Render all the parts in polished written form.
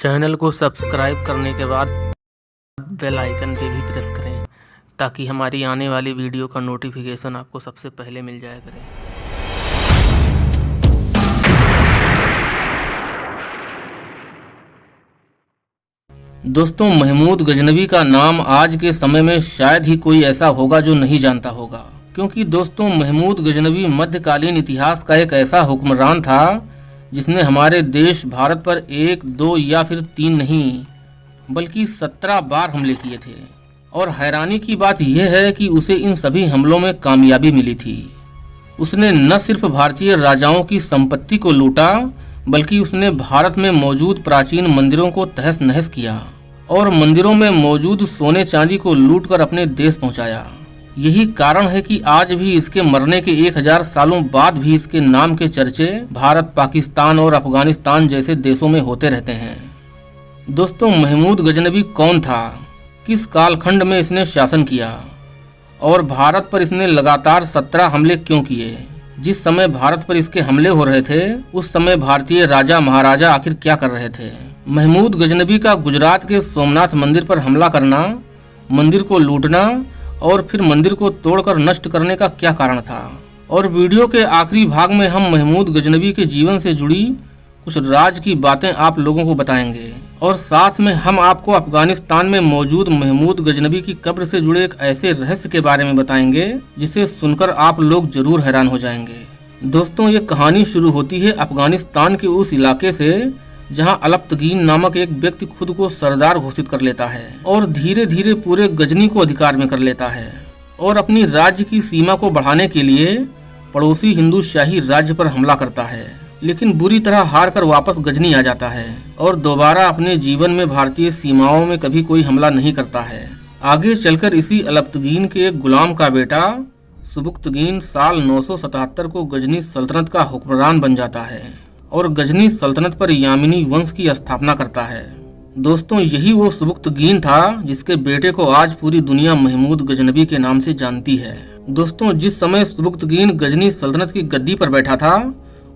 Channel को subscribe करने के बाद बेल आइकन पे भी प्रेस करें ताकि हमारी आने वाली वीडियो का नोटिफिकेशन आपको सबसे पहले मिल जाया करे। दोस्तों, महमूद गजनवी का नाम आज के समय में शायद ही कोई ऐसा होगा जो नहीं जानता होगा, क्योंकि दोस्तों महमूद गजनवी मध्यकालीन इतिहास का एक ऐसा हुक्मरान था जिसने हमारे देश भारत पर 1, 2 या फिर 3 नहीं बल्कि 17 बार हमले किए थे। और हैरानी की बात यह है कि उसे इन सभी हमलों में कामयाबी मिली थी। उसने न सिर्फ भारतीय राजाओं की संपत्ति को लूटा बल्कि उसने भारत में मौजूद प्राचीन मंदिरों को तहस नहस किया और मंदिरों में मौजूद सोने चांदी को लूटकर अपने देश पहुंचाया। यही कारण है कि आज भी इसके मरने के 1000 सालों बाद भी इसके नाम के चर्चे भारत, पाकिस्तान और अफगानिस्तान जैसे देशों में होते रहते हैं। दोस्तों, महमूद गजनवी कौन था, किस कालखंड में इसने शासन किया और भारत पर इसने लगातार 17 हमले क्यों किए? जिस समय भारत पर इसके हमले हो रहे थे उस समय भारतीय राजा महाराजा आखिर क्या कर रहे थे? महमूद गजनवी का गुजरात के सोमनाथ मंदिर पर हमला करना, मंदिर को लूटना और फिर मंदिर को तोड़कर नष्ट करने का क्या कारण था? और वीडियो के आखिरी भाग में हम महमूद गजनवी के जीवन से जुड़ी कुछ राज की बातें आप लोगों को बताएंगे और साथ में हम आपको अफगानिस्तान में मौजूद महमूद गजनवी की कब्र से जुड़े एक ऐसे रहस्य के बारे में बताएंगे जिसे सुनकर आप लोग जरूर हैरान हो जाएंगे। दोस्तों, ये कहानी शुरू होती है अफगानिस्तान के उस इलाके से जहां अलप्तगीन नामक एक व्यक्ति खुद को सरदार घोषित कर लेता है और धीरे धीरे पूरे गजनी को अधिकार में कर लेता है और अपनी राज्य की सीमा को बढ़ाने के लिए पड़ोसी हिंदू शाही राज्य पर हमला करता है, लेकिन बुरी तरह हार कर वापस गजनी आ जाता है और दोबारा अपने जीवन में भारतीय सीमाओं में कभी कोई हमला नहीं करता है। आगे चलकर इसी अलप्तगीन के एक गुलाम का बेटा सुबुक्तगीन साल 977 को गजनी सल्तनत का हुक्मरान बन जाता है और गजनी सल्तनत पर यामिनी वंश की स्थापना करता है। दोस्तों, यही वो सुबुक्तगीन था जिसके बेटे को आज पूरी दुनिया महमूद गजनवी के नाम से जानती है। दोस्तों, जिस समय सुबुक्तगीन गजनी सल्तनत की गद्दी पर बैठा था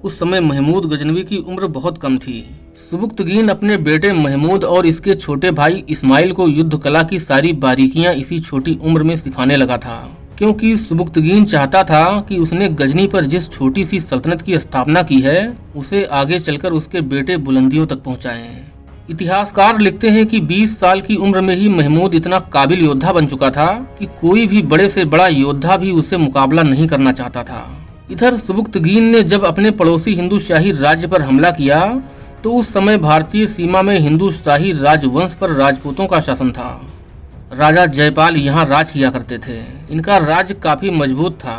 उस समय महमूद गजनवी की उम्र बहुत कम थी। सुबुक्तगीन अपने बेटे महमूद और इसके छोटे भाई इस्माइल को युद्ध कला की सारी बारीकियां इसी छोटी उम्र में सिखाने लगा था, क्योंकि सुबुक्तगीन चाहता था कि उसने गजनी पर जिस छोटी सी सल्तनत की स्थापना की है उसे आगे चलकर उसके बेटे बुलंदियों तक पहुंचाएं। इतिहासकार लिखते हैं कि 20 साल की उम्र में ही महमूद इतना काबिल योद्धा बन चुका था कि कोई भी बड़े से बड़ा योद्धा भी उससे मुकाबला नहीं करना चाहता था। इधर सुबुक्तगीन ने जब अपने पड़ोसी हिंदू शाही राज्य पर हमला किया तो उस समय भारतीय सीमा में हिंदू शाही राजवंश पर राजपूतों का शासन था। राजा जयपाल यहाँ राज किया करते थे। इनका राज्य काफी मजबूत था।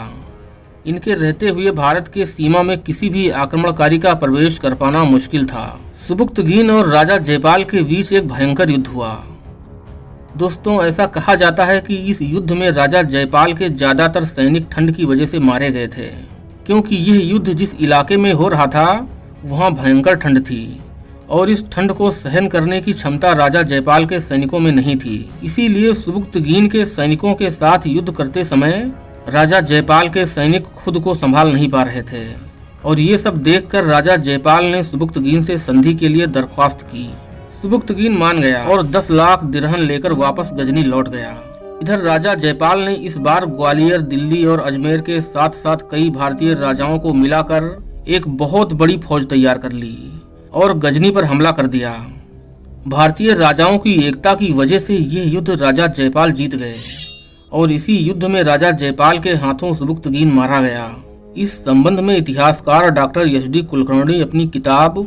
इनके रहते हुए भारत के सीमा में किसी भी आक्रमणकारी का प्रवेश कर पाना मुश्किल था। सुबुक्तगीन और राजा जयपाल के बीच एक भयंकर युद्ध हुआ। दोस्तों, ऐसा कहा जाता है कि इस युद्ध में राजा जयपाल के ज्यादातर सैनिक ठंड की वजह से मारे गए थे, क्योंकि यह युद्ध जिस इलाके में हो रहा था वहां भयंकर ठंड थी और इस ठंड को सहन करने की क्षमता राजा जयपाल के सैनिकों में नहीं थी। इसीलिए सुबुक्तगीन के सैनिकों के साथ युद्ध करते समय राजा जयपाल के सैनिक खुद को संभाल नहीं पा रहे थे और ये सब देखकर राजा जयपाल ने सुबुक्तगीन से संधि के लिए दरख्वास्त की। सुबुक्तगीन मान गया और 10 लाख दिरहम लेकर वापस गजनी लौट गया। इधर राजा जयपाल ने इस बार ग्वालियर, दिल्ली और अजमेर के साथ साथ कई भारतीय राजाओं को मिलाकर एक बहुत बड़ी फौज तैयार कर ली और गजनी पर हमला कर दिया। भारतीय राजाओं की एकता की वजह से यह युद्ध राजा जयपाल जीत गए और इसी युद्ध में राजा जयपाल के हाथों सुबुक्तगीन मारा गया। इस संबंध में इतिहासकार डॉक्टर एच.डी. कुलकर्णी अपनी किताब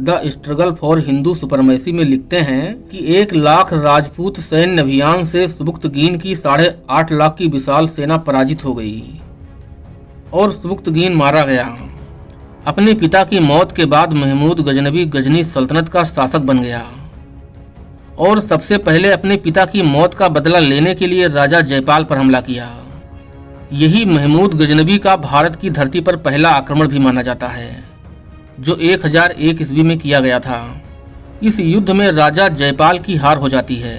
the struggle for Hindu supremacy में लिखते हैं कि 1 लाख राजपूत सैन्य अभियान से सुबुक्तगीन की 8.5 लाख की विशाल सेना पराजित हो गई और सुबुक्तगीन मारा गया। अपने पिता की मौत के बाद महमूद गजनवी गजनी सल्तनत का शासक बन गया और सबसे पहले अपने पिता की मौत का बदला लेने के लिए राजा जयपाल पर हमला किया। यही महमूद गजनवी का भारत की धरती पर पहला आक्रमण भी माना जाता है, जो 1001 ईस्वी में किया गया था। इस युद्ध में राजा जयपाल की हार हो जाती है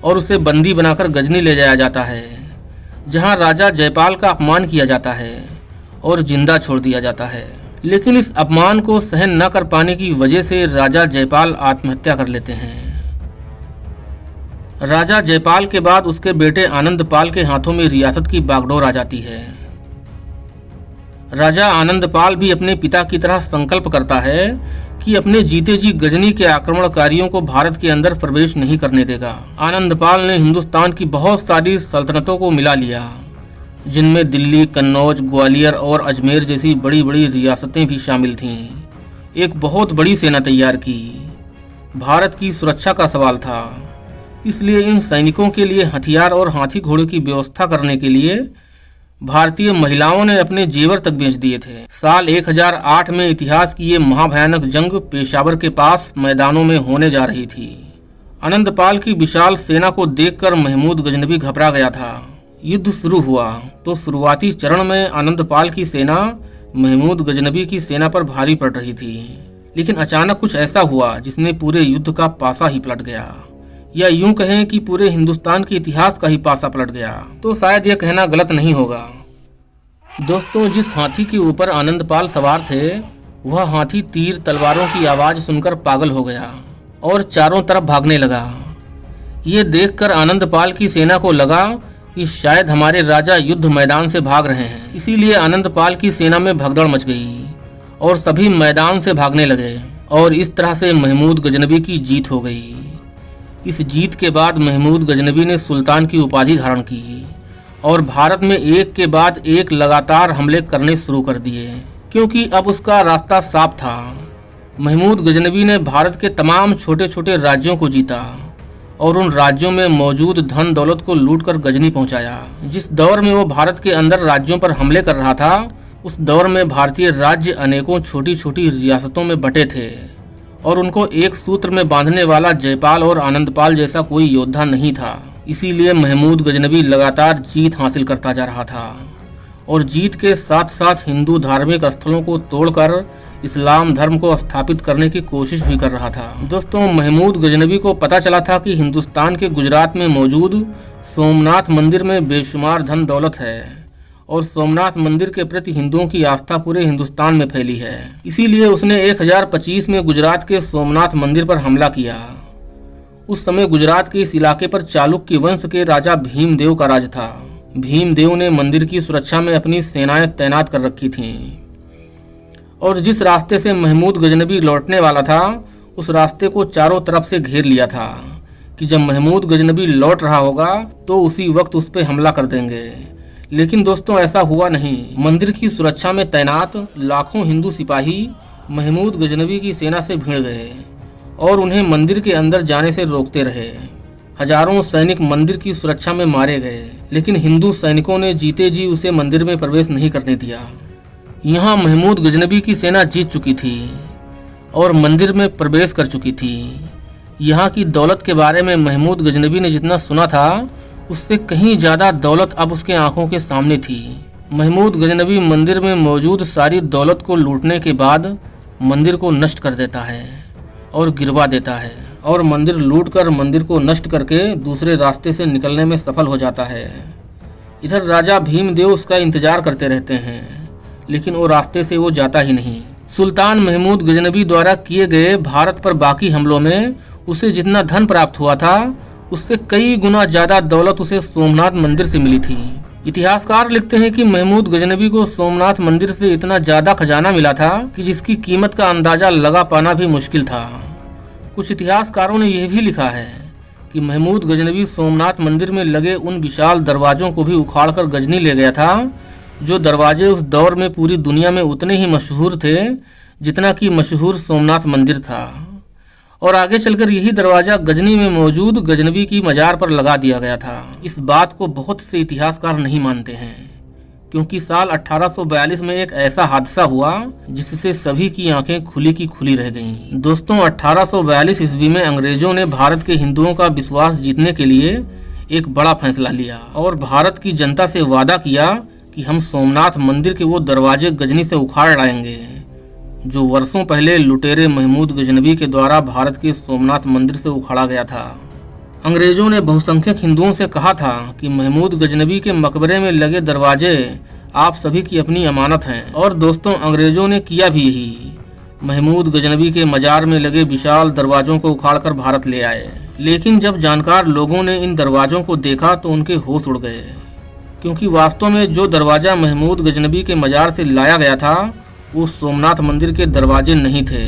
और उसे बंदी बनाकर गजनी ले जाया जाता है, जहां राजा जयपाल का अपमान किया जाता है और जिंदा छोड़ दिया जाता है। लेकिन इस अपमान को सहन न कर पाने की वजह से राजा जयपाल आत्महत्या कर लेते हैं। राजा जयपाल के बाद उसके बेटे आनंदपाल के हाथों में रियासत की बागडोर आ जाती है। राजा आनंदपाल भी अपने पिता की तरह संकल्प करता है कि अपने जीते जी गजनी के आक्रमणकारियों को भारत के अंदर प्रवेश नहीं करने देगा। आनंदपाल ने हिंदुस्तान की बहुत सारी सल्तनतों को मिला लिया, जिनमें दिल्ली, कन्नौज, ग्वालियर और अजमेर जैसी बड़ी बड़ी रियासतें भी शामिल थीं। एक बहुत बड़ी सेना तैयार की। भारत की सुरक्षा का सवाल था, इसलिए इन सैनिकों के लिए हथियार और हाथी घोड़े की व्यवस्था करने के लिए भारतीय महिलाओं ने अपने जेवर तक बेच दिए थे। साल 1008 में इतिहास की ये महाभयानक जंग पेशावर के पास मैदानों में होने जा रही थी। आनंदपाल की विशाल सेना को देखकर महमूद गजनवी घबरा गया था। युद्ध शुरू हुआ तो शुरुआती चरण में आनंदपाल की सेना महमूद गजनवी की सेना पर भारी पड़ रही थी, लेकिन अचानक कुछ ऐसा हुआ जिसने पूरे युद्ध का पासा ही पलट गया, या यूं कहें कि पूरे हिंदुस्तान के इतिहास का ही पासा पलट गया। तो शायद यह कहना गलत नहीं होगा। दोस्तों, जिस हाथी के ऊपर आनंदपाल सवार थे, वह हाथी तीर तलवारों की आवाज सुनकर पागल हो गया और चारों तरफ भागने लगा। ये देखकर आनंदपाल की सेना को लगा कि शायद हमारे राजा युद्ध मैदान से भाग रहे हैं। इसीलिए आनंदपाल की सेना में भगदड़ मच गई और सभी मैदान से भागने लगे और इस तरह से महमूद गजनवी की जीत हो गई। इस जीत के बाद महमूद गजनवी ने सुल्तान की उपाधि धारण की और भारत में एक के बाद एक लगातार हमले करने शुरू कर दिए, क्योंकि अब उसका रास्ता साफ था। महमूद गजनवी ने भारत के तमाम छोटे छोटे राज्यों को जीता और उन राज्यों में मौजूद धन दौलत को लूटकर गजनी पहुंचाया। जिस दौर में वो भारत के अंदर राज्यों पर हमले कर रहा था, उस दौर में भारतीय राज्य अनेकों छोटी छोटी रियासतों में बटे थे और उनको एक सूत्र में बांधने वाला जयपाल और आनंदपाल जैसा कोई योद्धा नहीं था। इसीलिए महमूद गजनवी लगातार जीत हासिल करता जा रहा था और जीत के साथ साथ हिंदू धार्मिक स्थलों को तोड़कर इस्लाम धर्म को स्थापित करने की कोशिश भी कर रहा था। दोस्तों, महमूद गजनवी को पता चला था कि हिंदुस्तान के गुजरात में मौजूद सोमनाथ मंदिर में बेशुमार धन दौलत है और सोमनाथ मंदिर के प्रति हिंदुओं की आस्था पूरे हिंदुस्तान में फैली है। इसीलिए उसने 1025 में गुजरात के सोमनाथ मंदिर पर हमला किया। उस समय गुजरात के इस इलाके पर चालुक्य वंश के राजा भीमदेव का राज था। भीमदेव ने मंदिर की सुरक्षा में अपनी सेनाएं तैनात कर रखी थीं और जिस रास्ते से महमूद गजनवी लौटने वाला था, उस रास्ते को चारों तरफ से घेर लिया था कि जब महमूद गजनवी लौट रहा होगा तो उसी वक्त उस पर हमला कर देंगे। लेकिन दोस्तों, ऐसा हुआ नहीं। मंदिर की सुरक्षा में तैनात लाखों हिंदू सिपाही महमूद गजनवी की सेना से भिड़ गए और उन्हें मंदिर के अंदर जाने से रोकते रहे। हजारों सैनिक मंदिर की सुरक्षा में मारे गए, लेकिन हिंदू सैनिकों ने जीते जी उसे मंदिर में प्रवेश नहीं करने दिया। यहाँ महमूद गजनवी की सेना जीत चुकी थी और मंदिर में प्रवेश कर चुकी थी। यहाँ की दौलत के बारे में महमूद गजनवी ने जितना सुना था, उससे कहीं ज्यादा दौलत अब उसके आंखों के सामने थी। महमूद गजनवी मंदिर में मौजूद सारी दौलत को लूटने के बाद मंदिर को नष्ट कर देता है और गिरवा देता है और मंदिर लूटकर मंदिर को नष्ट करके दूसरे रास्ते से निकलने में सफल हो जाता है। इधर राजा भीमदेव उसका इंतजार करते रहते हैं, लेकिन वो रास्ते से वो जाता ही नहीं। सुल्तान महमूद गजनवी द्वारा किए गए भारत पर बाकी हमलों में उसे जितना धन प्राप्त हुआ था, उससे कई गुना ज्यादा दौलत उसे सोमनाथ मंदिर से मिली थी। इतिहासकार लिखते हैं कि महमूद गजनवी को सोमनाथ मंदिर से इतना ज्यादा खजाना मिला था कि जिसकी कीमत का अंदाजा लगा पाना भी मुश्किल था। कुछ इतिहासकारों ने यह भी लिखा है कि महमूद गजनवी सोमनाथ मंदिर में लगे उन विशाल दरवाजों को भी उखाड़कर गजनी ले गया था, जो दरवाजे उस दौर में पूरी दुनिया में उतने ही मशहूर थे जितना कि मशहूर सोमनाथ मंदिर था। और आगे चलकर यही दरवाजा गजनी में मौजूद गजनवी की मजार पर लगा दिया गया था। इस बात को बहुत से इतिहासकार नहीं मानते हैं, क्योंकि साल 1842 में एक ऐसा हादसा हुआ जिससे सभी की आंखें खुली की खुली रह गईं। दोस्तों, 1842 ईस्वी में अंग्रेजों ने भारत के हिंदुओं का विश्वास जीतने के लिए एक बड़ा फैसला लिया और भारत की जनता से वादा किया कि हम सोमनाथ मंदिर के वो दरवाजे गजनी से उखाड़ लाएंगे जो वर्षों पहले लुटेरे महमूद गजनवी के द्वारा भारत के सोमनाथ मंदिर से उखाड़ा गया था। अंग्रेजों ने बहुसंख्यक हिंदुओं से कहा था कि महमूद गजनवी के मकबरे में लगे दरवाजे आप सभी की अपनी अमानत हैं। और दोस्तों अंग्रेजों ने किया भी यही। महमूद गजनवी के मजार में लगे विशाल दरवाजों को उखाड़कर भारत ले आए। लेकिन जब जानकार लोगों ने इन दरवाजों को देखा तो उनके होश उड़ गए, क्योंकि वास्तव में जो दरवाजा महमूद गजनवी के मजार से लाया गया था वो सोमनाथ मंदिर के दरवाजे नहीं थे।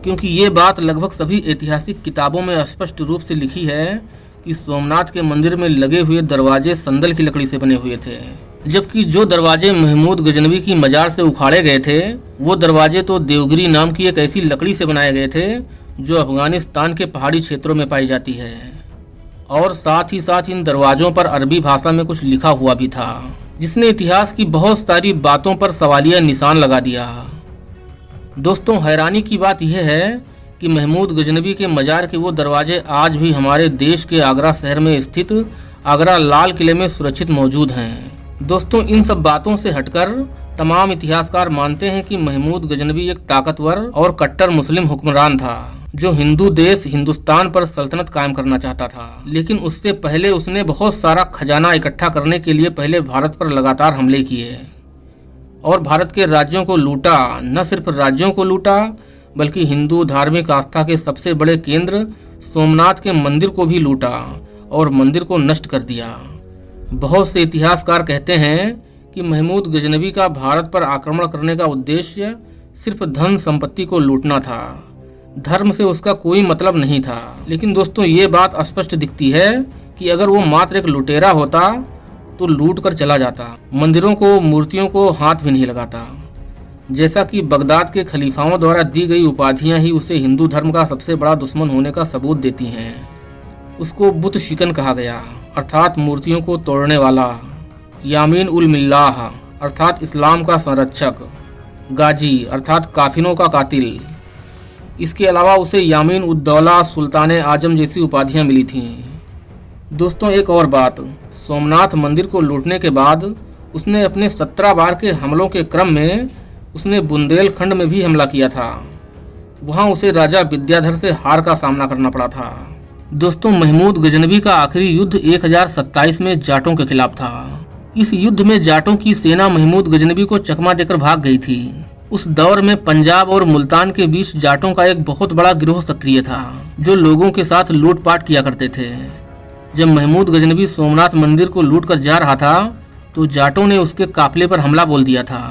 क्योंकि ये बात लगभग सभी ऐतिहासिक किताबों में स्पष्ट रूप से लिखी है कि सोमनाथ के मंदिर में लगे हुए दरवाजे संदल की लकड़ी से बने हुए थे, जबकि जो दरवाजे महमूद गजनवी की मजार से उखाड़े गए थे वो दरवाजे तो देवगिरी नाम की एक ऐसी लकड़ी से बनाए गए थे जो अफगानिस्तान के पहाड़ी क्षेत्रों में पाई जाती है। और साथ ही साथ इन दरवाजों पर अरबी भाषा में कुछ लिखा हुआ भी था, जिसने इतिहास की बहुत सारी बातों पर सवालिया निशान लगा दिया। दोस्तों हैरानी की बात यह है कि महमूद गजनवी के मजार के वो दरवाजे आज भी हमारे देश के आगरा शहर में स्थित आगरा लाल किले में सुरक्षित मौजूद हैं। दोस्तों इन सब बातों से हटकर तमाम इतिहासकार मानते हैं कि महमूद गजनवी एक ताकतवर और कट्टर मुस्लिम हुक्मरान था जो हिंदू देश हिंदुस्तान पर सल्तनत कायम करना चाहता था। लेकिन उससे पहले उसने बहुत सारा खजाना इकट्ठा करने के लिए पहले भारत पर लगातार हमले किए और भारत के राज्यों को लूटा। न सिर्फ राज्यों को लूटा बल्कि हिंदू धार्मिक आस्था के सबसे बड़े केंद्र सोमनाथ के मंदिर को भी लूटा और मंदिर को नष्ट कर दिया। बहुत से इतिहासकार कहते हैं कि महमूद गजनवी का भारत पर आक्रमण करने का उद्देश्य सिर्फ धन संपत्ति को लूटना था, धर्म से उसका कोई मतलब नहीं था। लेकिन दोस्तों ये बात स्पष्ट दिखती है कि अगर वो मात्र एक लुटेरा होता तो लूट कर चला जाता, मंदिरों को मूर्तियों को हाथ भी नहीं लगाता। जैसा कि बगदाद के खलीफाओं द्वारा दी गई उपाधियां ही उसे हिंदू धर्म का सबसे बड़ा दुश्मन होने का सबूत देती हैं। उसको बुत शिकन कहा गया अर्थात मूर्तियों को तोड़ने वाला, यामीन उल मिल्लाह अर्थात इस्लाम का संरक्षक, गाजी अर्थात काफिरों का कातिल। इसके अलावा उसे यामीन उद्दौला सुल्तान आजम जैसी उपाधियां मिली थीं। दोस्तों एक और बात, सोमनाथ मंदिर को लूटने के बाद उसने अपने 17 बार के हमलों के क्रम में उसने बुंदेलखंड में भी हमला किया था। वहां उसे राजा विद्याधर से हार का सामना करना पड़ा था। दोस्तों महमूद गजनवी का आखिरी युद्ध 1027 में जाटों के खिलाफ था। इस युद्ध में जाटों की सेना महमूद गजनवी को चकमा देकर भाग गई थी। उस दौर में पंजाब और मुल्तान के बीच जाटों का एक बहुत बड़ा गिरोह सक्रिय था जो लोगों के साथ लूटपाट किया करते थे। जब महमूद गजनवी सोमनाथ मंदिर को लूट कर जा रहा था तो जाटों ने उसके काफिले पर हमला बोल दिया था।